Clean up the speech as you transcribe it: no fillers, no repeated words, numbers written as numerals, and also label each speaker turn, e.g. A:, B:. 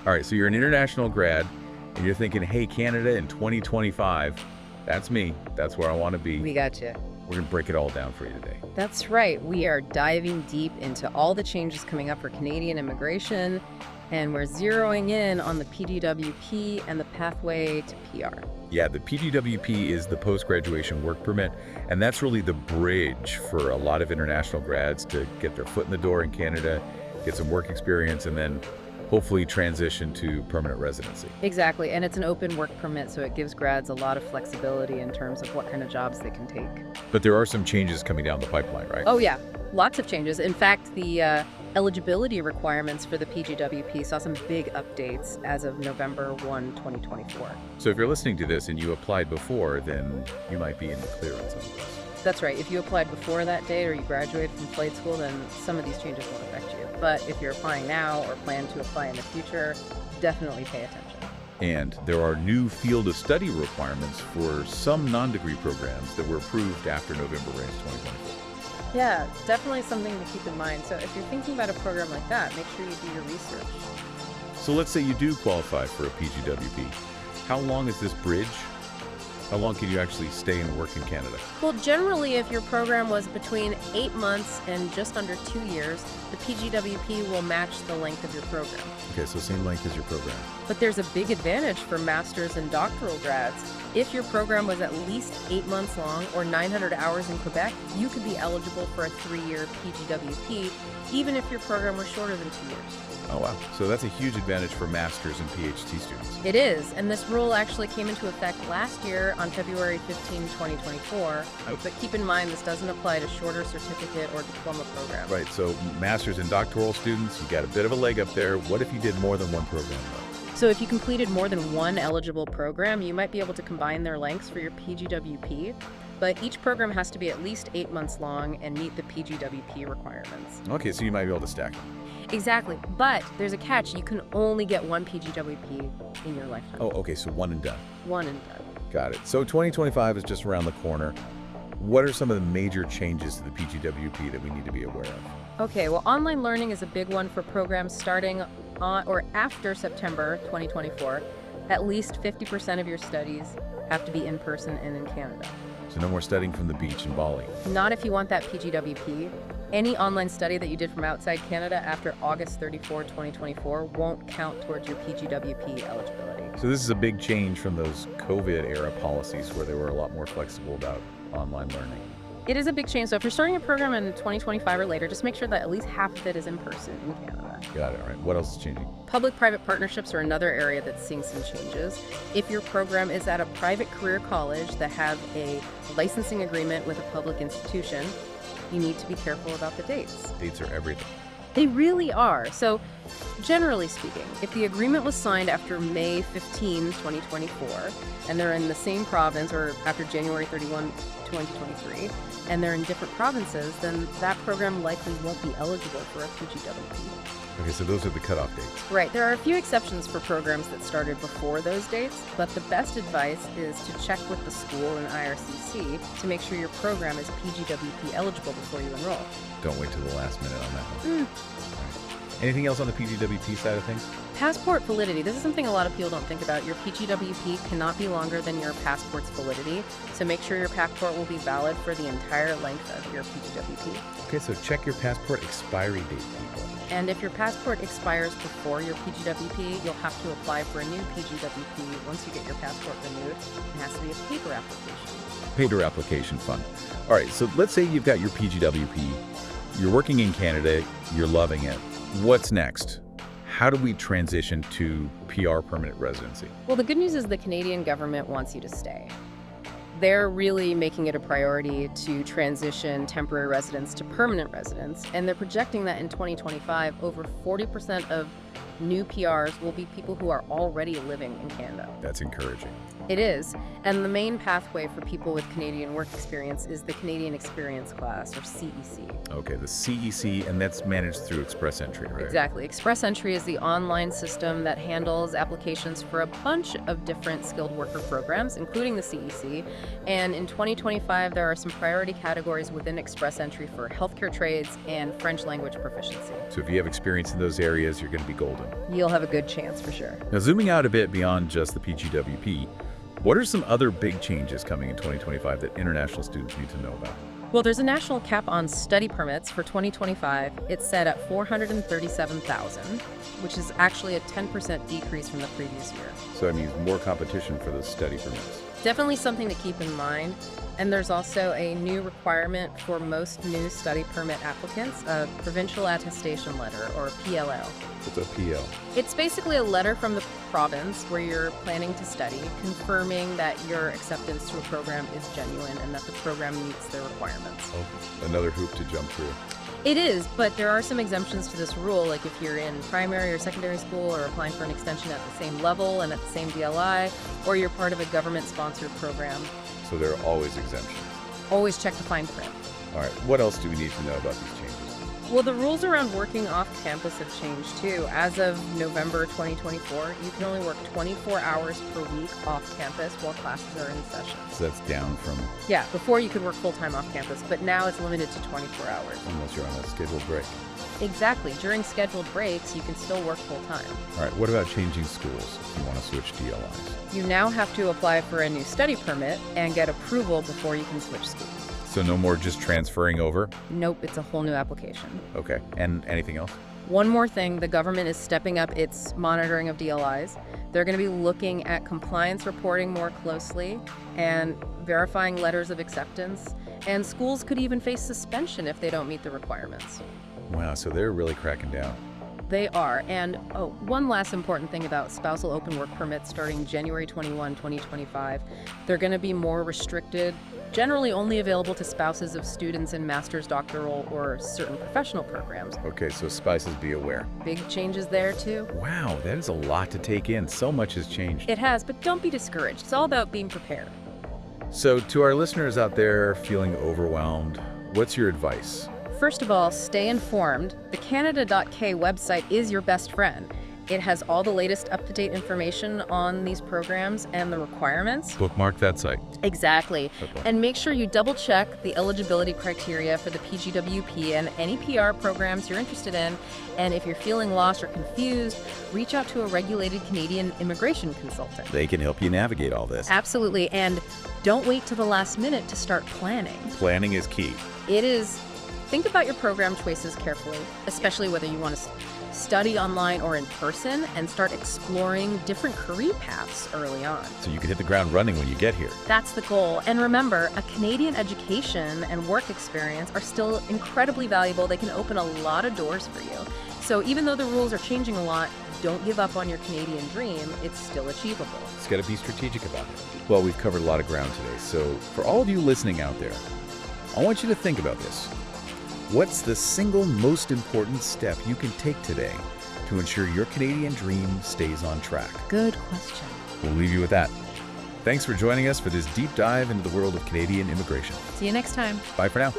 A: All right, so you're an international grad, and you're thinking, hey, Canada in 2025, that's me. That's where I want to be.
B: We got you.
A: We're going to break it all down for you today.
B: That's right. We are diving deep into all the changes coming up for Canadian immigration, and we're zeroing in on the PGWP and the pathway to PR.
A: Yeah, the PGWP is the post-graduation work permit, and that's really the bridge for a lot of international grads to get their foot in the door in Canada, get some work experience, and then hopefully transition to permanent residency.
B: Exactly, and it's an open work permit, so it gives grads a lot of flexibility in terms of what kind of jobs they can take.
A: But there are some changes coming down the pipeline, right?
B: Oh yeah, lots of changes. In fact, the eligibility requirements for the PGWP saw some big updates as of November 1, 2024.
A: So if you're listening to this and you applied before, then you might be in the clear on some of this.
B: That's right. If you applied before that date or you graduated from flight school, then some of these changes won't affect you. But if you're applying now or plan to apply in the future, definitely pay attention.
A: And there are new field of study requirements for some non-degree programs that were approved after November 1, 2024.
B: Yeah, definitely something to keep in mind. So if you're thinking about a program like that, make sure you do your research.
A: So let's say you do qualify for a PGWP. How long is this bridge? How long can you actually stay and work in Canada?
B: Well, generally, if your program was between 8 months and just under 2 years, the PGWP will match the length of your program.
A: Okay, so same length as your program.
B: But there's a big advantage for master's and doctoral grads. If your program was at least 8 months long or 900 hours in Quebec, you could be eligible for a 3-year PGWP, even if your program was shorter than 2 years.
A: Oh, wow. So that's a huge advantage for master's and PhD students.
B: It is, and this rule actually came into effect last year on February 15, 2024. But keep in mind, this doesn't apply to shorter certificate or diploma programs.
A: Right, so master's and doctoral students, you got a bit of a leg up there. What if you did more than one program, though?
B: So if you completed more than one eligible program, you might be able to combine their lengths for your PGWP. But each program has to be at least 8 months long and meet the PGWP requirements.
A: Okay, so you might be able to stack them.
B: Exactly, but there's a catch. You can only get one PGWP in your lifetime.
A: Oh, okay, so one and done.
B: One and done.
A: Got it. So 2025 is just around the corner. What are some of the major changes to the PGWP that we need to be aware of?
B: Okay, well, online learning is a big one for programs starting on or after September 2024. At least 50% of your studies have to be in person and in Canada.
A: So no more studying from the beach in Bali.
B: Not if you want that PGWP. Any online study that you did from outside Canada after August 34, 2024 won't count towards your PGWP eligibility.
A: So this is a big change from those COVID-era policies where they were a lot more flexible about online learning.
B: It is a big change. So if you're starting a program in 2025 or later, just make sure that at least half of it is in person in Canada.
A: Got it. All right. What else is changing?
B: Public-private partnerships are another area that's seeing some changes. If your program is at a private career college that has a licensing agreement with a public institution, you need to be careful about the dates.
A: Dates are everything.
B: They really are. So, generally speaking, if the agreement was signed after May 15, 2024, and they're in the same province, or after January 31, 2023, and they're in different provinces, then that program likely won't be eligible for a PGWP.
A: Okay, so those are the cutoff dates.
B: Right. There are a few exceptions for programs that started before those dates, but the best advice is to check with the school and IRCC to make sure your program is PGWP eligible before you enroll.
A: Don't wait till the last minute on that one. Right. Anything else on the PGWP side of things?
B: Passport validity. This is something a lot of people don't think about. Your PGWP cannot be longer than your passport's validity, so make sure your passport will be valid for the entire length of your PGWP.
A: Okay, so check your passport expiry date, people.
B: And if your passport expires before your PGWP, you'll have to apply for a new PGWP once you get your passport renewed. It has to be a paper application.
A: Paper application, fun. All right, so let's say you've got your PGWP, you're working in Canada, you're loving it. What's next? How do we transition to PR permanent residency?
B: Well, the good news is the Canadian government wants you to stay. They're really making it a priority to transition temporary residents to permanent residents, and they're projecting that in 2025, over 40% of new PRs will be people who are already living in Canada.
A: That's encouraging.
B: It is. And the main pathway for people with Canadian work experience is the Canadian Experience Class, or CEC.
A: Okay, the CEC, and that's managed through Express Entry, right?
B: Exactly. Express Entry is the online system that handles applications for a bunch of different skilled worker programs, including the CEC. And in 2025, there are some priority categories within Express Entry for healthcare trades and French language proficiency.
A: So if you have experience in those areas, you're going to be golden.
B: You'll have a good chance for sure.
A: Now, zooming out a bit beyond just the PGWP, what are some other big changes coming in 2025 that international students need to know about?
B: Well, there's a national cap on study permits for 2025. It's set at 437,000, which is actually a 10% decrease from the previous year.
A: So that means more competition for those study permits.
B: Definitely something to keep in mind. And there's also a new requirement for most new study permit applicants, a Provincial Attestation Letter, or PLL.
A: What's a PL?
B: It's basically a letter from the province where you're planning to study, confirming that your acceptance to a program is genuine and that the program meets their requirements.
A: Oh, another hoop to jump through.
B: It is, but there are some exemptions to this rule, like if you're in primary or secondary school or applying for an extension at the same level and at the same DLI, or you're part of a government-sponsored program.
A: So there are always exemptions.
B: Always check the fine print.
A: All right, what else do we need to know about these changes?
B: Well, the rules around working off campus have changed too. As of November 2024, you can only work 24 hours per week off campus while classes are in session.
A: So that's down from,
B: Yeah, before you could work full-time off campus, but now it's limited to 24 hours.
A: unless you're on a scheduled break.
B: Exactly. During scheduled breaks, you can still work full-time.
A: All right, what about changing schools if you want to switch DLIs?
B: You now have to apply for a new study permit and get approval before you can switch schools.
A: So no more just transferring over?
B: Nope, it's a whole new application.
A: Okay, and anything else?
B: One more thing, the government is stepping up its monitoring of DLIs. They're going to be looking at compliance reporting more closely and verifying letters of acceptance. And schools could even face suspension if they don't meet the requirements.
A: Wow, so they're really cracking down.
B: They are. And one last important thing about spousal open work permits starting January 21, 2025. They're going to be more restricted, generally only available to spouses of students in master's, doctoral, or certain professional programs.
A: Okay, so spouses be aware.
B: Big changes there too.
A: Wow, that is a lot to take in. So much has changed.
B: It has, but don't be discouraged. It's all about being prepared.
A: So to our listeners out there feeling overwhelmed, what's your advice?
B: First of all, stay informed. The Canada.k website is your best friend. It has all the latest up-to-date information on these programs and the requirements.
A: Bookmark that site.
B: Exactly.
A: Okay.
B: And make sure you double-check the eligibility criteria for the PGWP and any PR programs you're interested in. And if you're feeling lost or confused, reach out to a regulated Canadian immigration consultant.
A: They can help you navigate all this.
B: Absolutely. And don't wait till the last minute to start planning.
A: Planning is key.
B: It is. Think about your program choices carefully, especially whether you want to study online or in person, and start exploring different career paths early on.
A: So you can hit the ground running when you get here.
B: That's the goal. And remember, a Canadian education and work experience are still incredibly valuable. They can open a lot of doors for you. So even though the rules are changing a lot, don't give up on your Canadian dream. It's still achievable.
A: It's got to be strategic about it. Well, we've covered a lot of ground today. So for all of you listening out there, I want you to think about this. What's the single most important step you can take today to ensure your Canadian dream stays on track?
B: Good question.
A: We'll leave you with that. Thanks for joining us for this deep dive into the world of Canadian immigration.
B: See you next time.
A: Bye for now.